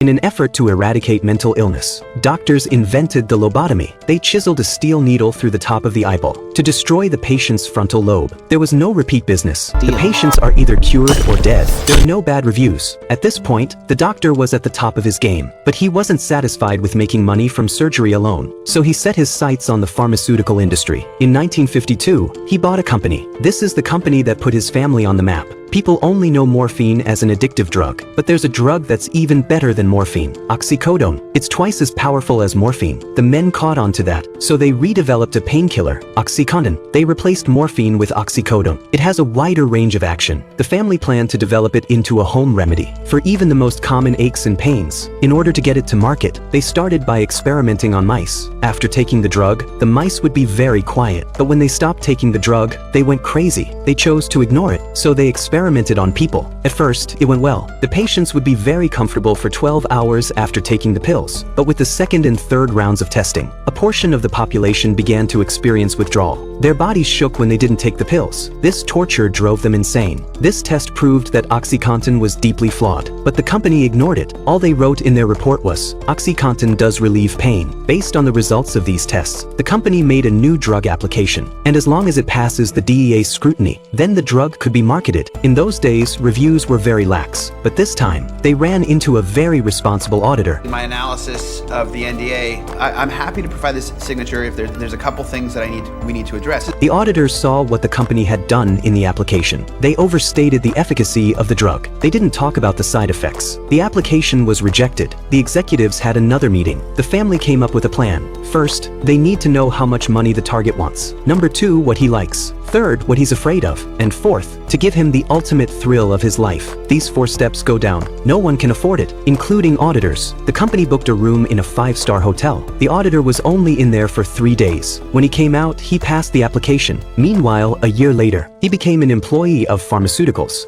In an effort to eradicate mental illness, doctors invented the lobotomy. They chiseled a steel needle through the top of the eyeball to destroy the patient's frontal lobe. There was no repeat business. The patients are either cured or dead. There are no bad reviews. At this point, the doctor was at the top of his game, but he wasn't satisfied with making money from surgery alone, so he set his sights on the pharmaceutical industry. In 1952, he bought a company. This is the company that put his family on the map. People only know morphine as an addictive drug, but there's a drug that's even better than morphine, oxycodone. It's twice as powerful as morphine. The men caught on to that, so they redeveloped a painkiller, OxyContin. They replaced morphine with oxycodone. It has a wider range of action. The family planned to develop it into a home remedy for even the most common aches and pains. In order to get it to market, they started by experimenting on mice. After taking the drug, the mice would be very quiet, but when they stopped taking the drug, they went crazy. They chose to ignore it, so they experimented on people. At first, it went well. The patients would be very comfortable for 12 hours after taking the pills. But with the second and third rounds of testing, a portion of the population began to experience withdrawal. Their bodies shook when they didn't take the pills. This torture drove them insane. This test proved that OxyContin was deeply flawed, but the company ignored it. All they wrote in their report was, OxyContin does relieve pain. Based on the results of these tests, the company made a new drug application, and as long as it passes the DEA's scrutiny, then the drug could be marketed. In those days, reviews were very lax, but this time, they ran into a very responsible auditor. In my analysis of the NDA, I'm happy to provide this signature if there's a couple things that we need to address. The auditors saw what the company had done in the application. They overstated the efficacy of the drug. They didn't talk about the side effects. The application was rejected. The executives had another meeting. The family came up with a plan. First, they need to know how much money the target wants. Number 2, what he likes. Third, what he's afraid of. And fourth, to give him the ultimate thrill of his life. These 4 steps go down. No one can afford it, including auditors. The company booked a room in a 5-star hotel. The auditor was only in there for 3 days. When he came out, he passed the application. Meanwhile, a year later, he became an employee of pharmaceuticals.